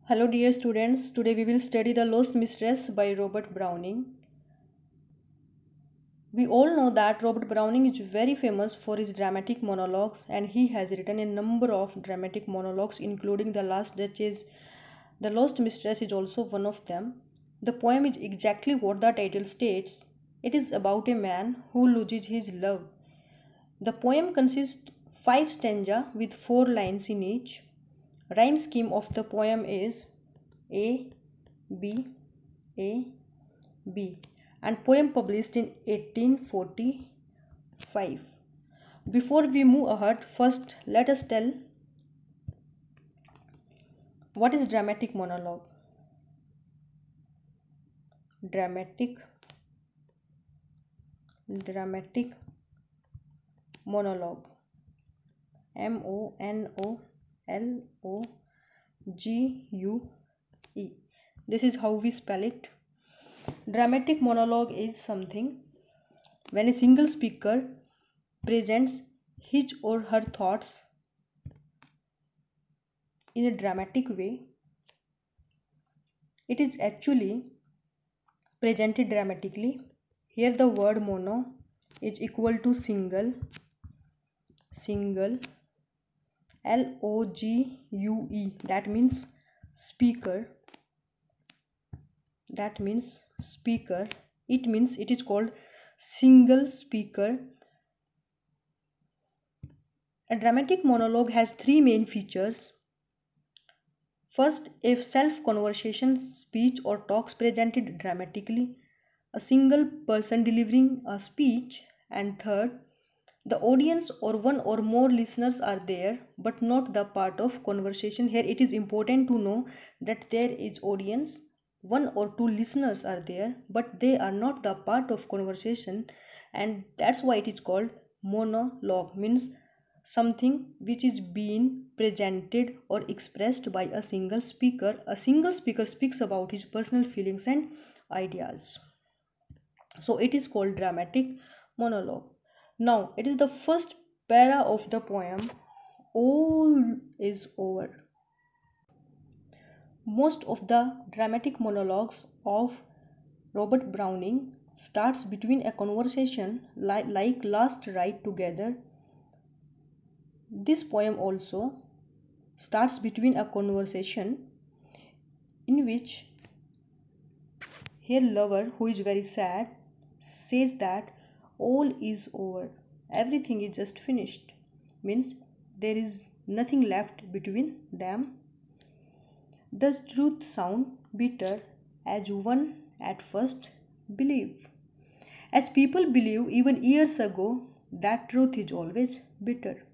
Hello dear students, today we will study The Lost Mistress by Robert Browning. We all know that Robert Browning is very famous for his dramatic monologues and he has written a number of dramatic monologues including The Last Duchess. The Lost Mistress is also one of them. The poem is exactly what the title states. It is about a man who loses his love. The poem consists 5 stanzas with 4 lines in each. Rhyme scheme of the poem is A, B, A, B, and poem published in 1845. Before we move ahead, first let us tell what is dramatic monologue. Dramatic monologue. MONOLOGUE. This is how we spell it. Dramatic monologue is something when a single speaker presents his or her thoughts in a dramatic way. It is actually presented dramatically. Here the word mono is equal to single, LOGUE, that means speaker. It means it is called single speaker. A dramatic monologue has 3 main features. First, a self-conversation speech or talks presented dramatically, a single person delivering a speech, and third, the audience or one or more listeners are there but not the part of conversation. Here it is important to know that there is audience, 1 or 2 listeners are there but they are not the part of conversation, and that's why it is called monologue, means something which is being presented or expressed by a single speaker. A single speaker speaks about his personal feelings and ideas. So it is called dramatic monologue. Now it is the first para of the poem, All is Over. Most of the dramatic monologues of Robert Browning starts between a conversation like Last Ride Together. This poem also starts between a conversation in which here lover, who is very sad, says that all is over, everything is just finished, means there is nothing left between them. Does truth sound bitter as one at first believe? As people believe even years ago that truth is always bitter.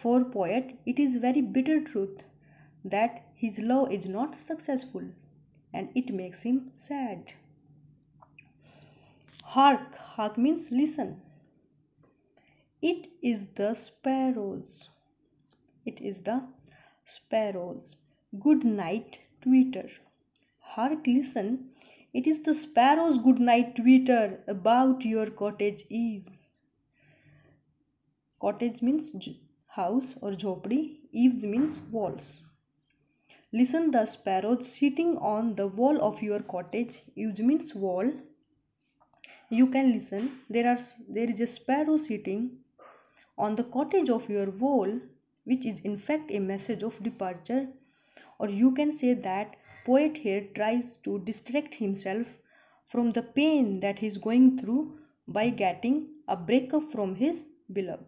For poet it is very bitter truth that his love is not successful and it makes him sad. Hark means listen. It is the sparrows. Good night, tweeter. Hark, listen. It is the sparrows' good night tweeter about your cottage eaves. Cottage means house or jhopdi. Eaves means walls. Listen, the sparrows sitting on the wall of your cottage. Eaves means wall. You can listen. There is a sparrow sitting on the cottage of your wall, which is in fact a message of departure. Or you can say that poet here tries to distract himself from the pain that he is going through by getting a breakup from his beloved.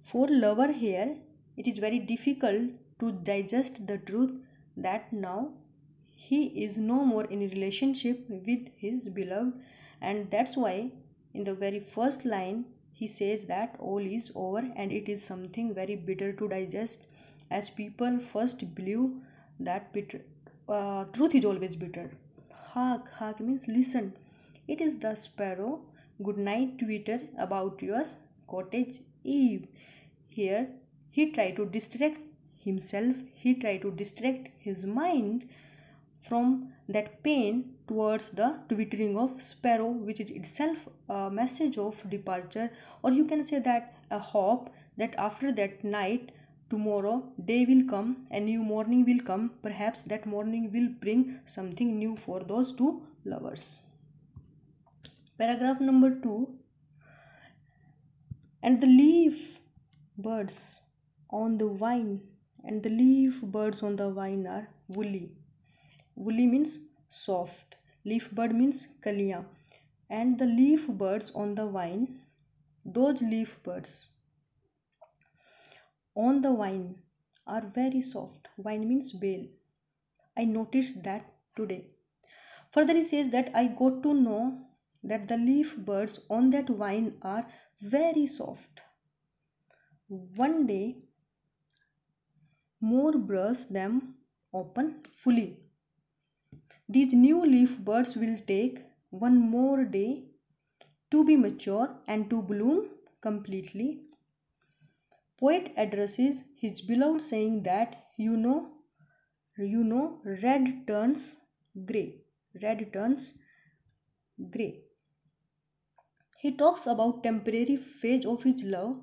For lover here, it is very difficult to digest the truth that now he is no more in a relationship with his beloved, and that's why in the very first line he says that all is over, and it is something very bitter to digest, as people first believe that truth is always bitter. Hark means listen. It is the sparrow good night tweeter about your cottage eve. Here he tried to distract himself, he tried to distract his mind from that pain towards the twittering of sparrow, which is itself a message of departure, or you can say that a hope that after that night Tomorrow, day will come, a new morning will come. Perhaps that morning will bring something new for those two lovers. Paragraph number 2. And the leaf birds on the vine, and the leaf birds on the vine are woolly. Woolly means soft. Leaf bird means kaliyan. And the leaf birds on the vine, those leaf birds on the vine are very soft. Vine means bale. I noticed that today. Further, he says that I got to know that the leaf birds on that vine are very soft. One day, more brush them open fully. These new leaf birds will take one more day to be mature and to bloom completely. Poet addresses his beloved saying that you know, red turns grey. Red turns grey. He talks about temporary phase of his love.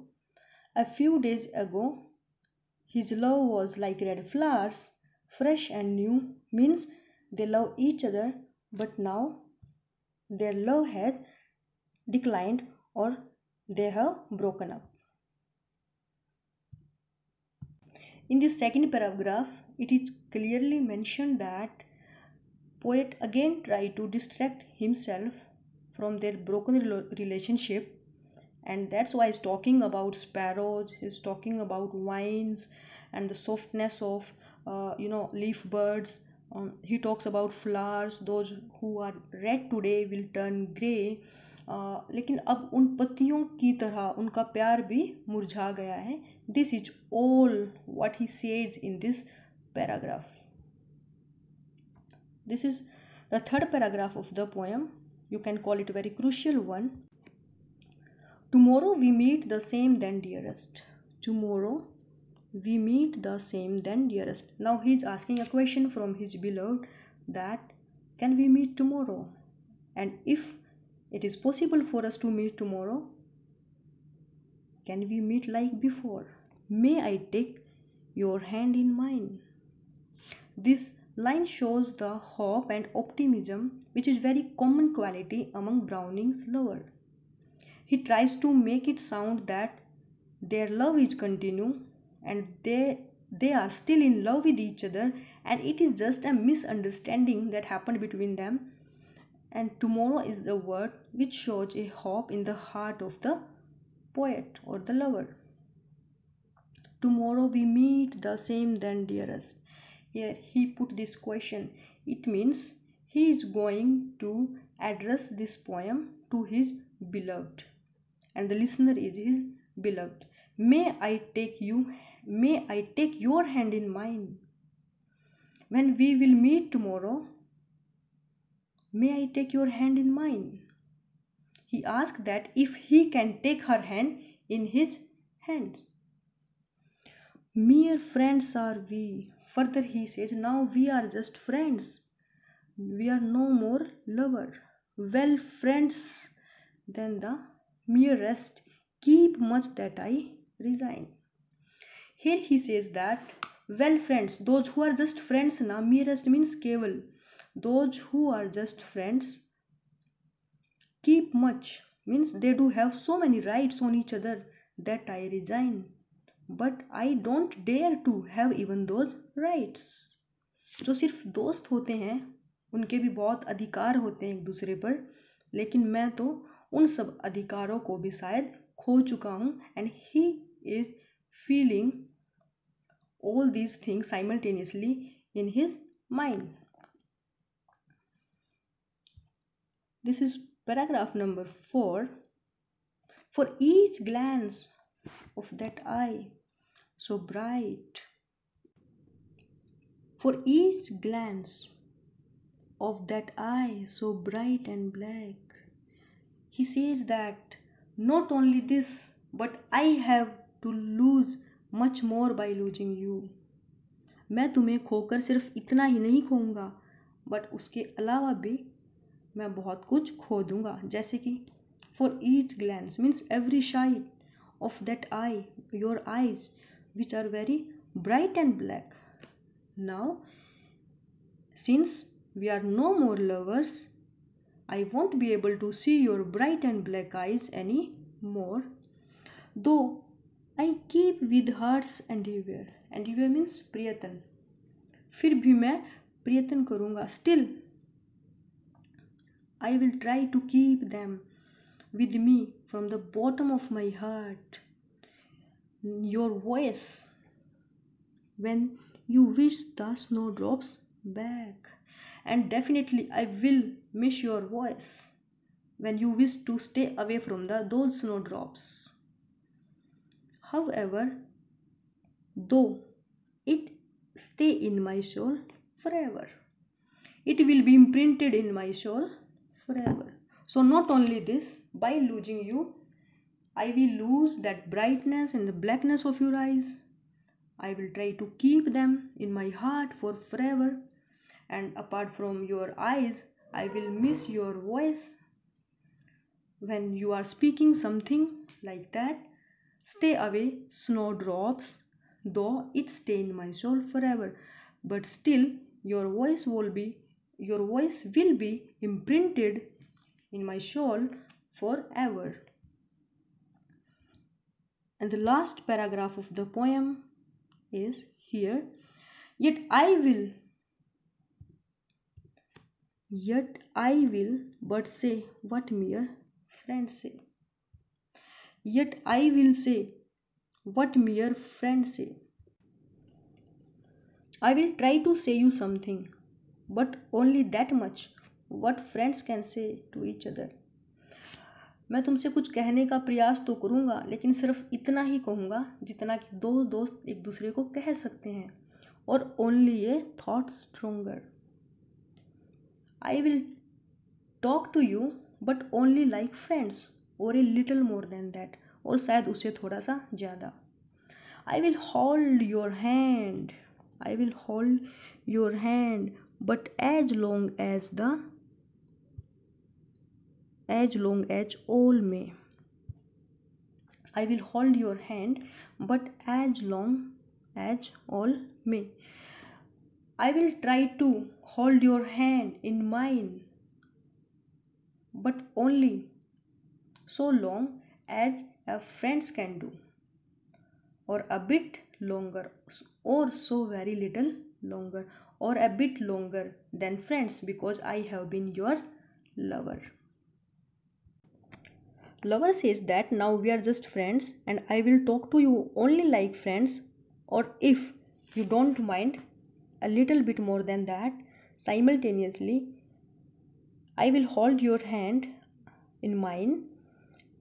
A few days ago, his love was like red flowers, fresh and new, means they love each other, but now their love has declined or they have broken up. In this second paragraph, it is clearly mentioned that poet again tried to distract himself from their broken relationship, and that's why he's talking about sparrows, he's talking about vines and the softness of leaf birds. He talks about flowers, those who are red today will turn grey. लेकिन अब उन पत्तियों की तरह उनका प्यार भी मुरझा गया है. This is all what he says in this paragraph. This is the third paragraph of the poem. You can call it a very crucial one. Tomorrow we meet the same then dearest. Tomorrow we meet the same then dearest. Now he is asking a question from his beloved that can we meet tomorrow? And if it is possible for us to meet tomorrow, can we meet like before? May I take your hand in mine? This line shows the hope and optimism which is very common quality among Browning's lover. He tries to make it sound that their love is continue and they are still in love with each other, and it is just a misunderstanding that happened between them. And tomorrow is the word which shows a hope in the heart of the poet or the lover. Tomorrow we meet the same then dearest. Here he put this question. It means he is going to address this poem to his beloved, and the listener is his beloved. May I take your hand in mine? When we will meet tomorrow, may I take your hand in mine? He asked that if he can take her hand in his hands. Mere friends are we. Further he says, now we are just friends. We are no more lover. Well, friends, then the mere rest. Keep much that I resign. Here he says that, well, friends, those who are just friends, na, merest means keval. Those who are just friends, keep much means they do have so many rights on each other that I resign. But I don't dare to have even those rights. जो सिर्फ दोस्त होते हैं उनके भी बहुत अधिकार होते हैं एक दूसरे पर, लेकिन मैं तो उन सब अधिकारों को भी शायद खो चुका हूँ. And he is feeling all these things simultaneously in his mind. This is paragraph number 4. For each glance of that eye so bright, for each glance of that eye so bright and black, he says that not only this, but I have to lose much more by losing you. मैं तुम्हें खोकर सिर्फ इतना ही नहीं खोऊंगा, but उसके अलावा भी मैं बहुत कुछ खो दूंगा. जैसे कि for each glance means every sight of that eye, your eyes, which are very bright and black. Now, since we are no more lovers, I won't be able to see your bright and black eyes any more. Though I keep with hearts anywhere. Anywhere means प्रयत्न. फिर भी मैं प्रयत्न करूँगा. Still, I will try to keep them with me from the bottom of my heart. Your voice when you wish the snowdrops back. And definitely I will miss your voice when you wish to stay away from those snowdrops. However, though it stay in my soul forever, it will be imprinted in my soul forever. So not only this, by losing you, I will lose that brightness and the blackness of your eyes. I will try to keep them in my heart for forever. And apart from your eyes, I will miss your voice when you are speaking something like that. Stay away, snowdrops, though it stay in my soul forever. But still, your voice will be imprinted in my soul forever. And the last paragraph of the poem is here. Yet I will but say what mere friends say. Yet I will say what mere friends say. I will try to say you something, but only that much what friends can say to each other. मैं तुमसे कुछ कहने का प्रयास तो करूँगा, लेकिन सिर्फ इतना ही कहूँगा जितना कि दो दोस्त एक दूसरे को कह सकते हैं. और only a thought stronger. I will talk to you but only like friends, or a little more than that, और शायद उससे थोड़ा सा ज़्यादा. I will hold your hand but as long as all may. I will hold your hand but as long as all may. I will try to hold your hand in mine, but only so long as friends can do, or a bit longer, or so very little longer, or a bit longer than friends, because I have been your lover. Lover says that now we are just friends and I will talk to you only like friends, or if you don't mind, a little bit more than that. Simultaneously, I will hold your hand in mine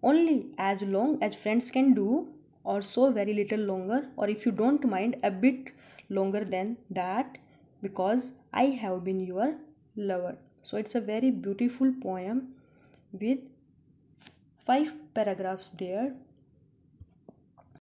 only as long as friends can do, or so very little longer, or if you don't mind, a bit longer than that, because I have been your lover. So it's a very beautiful poem with 5 paragraphs there.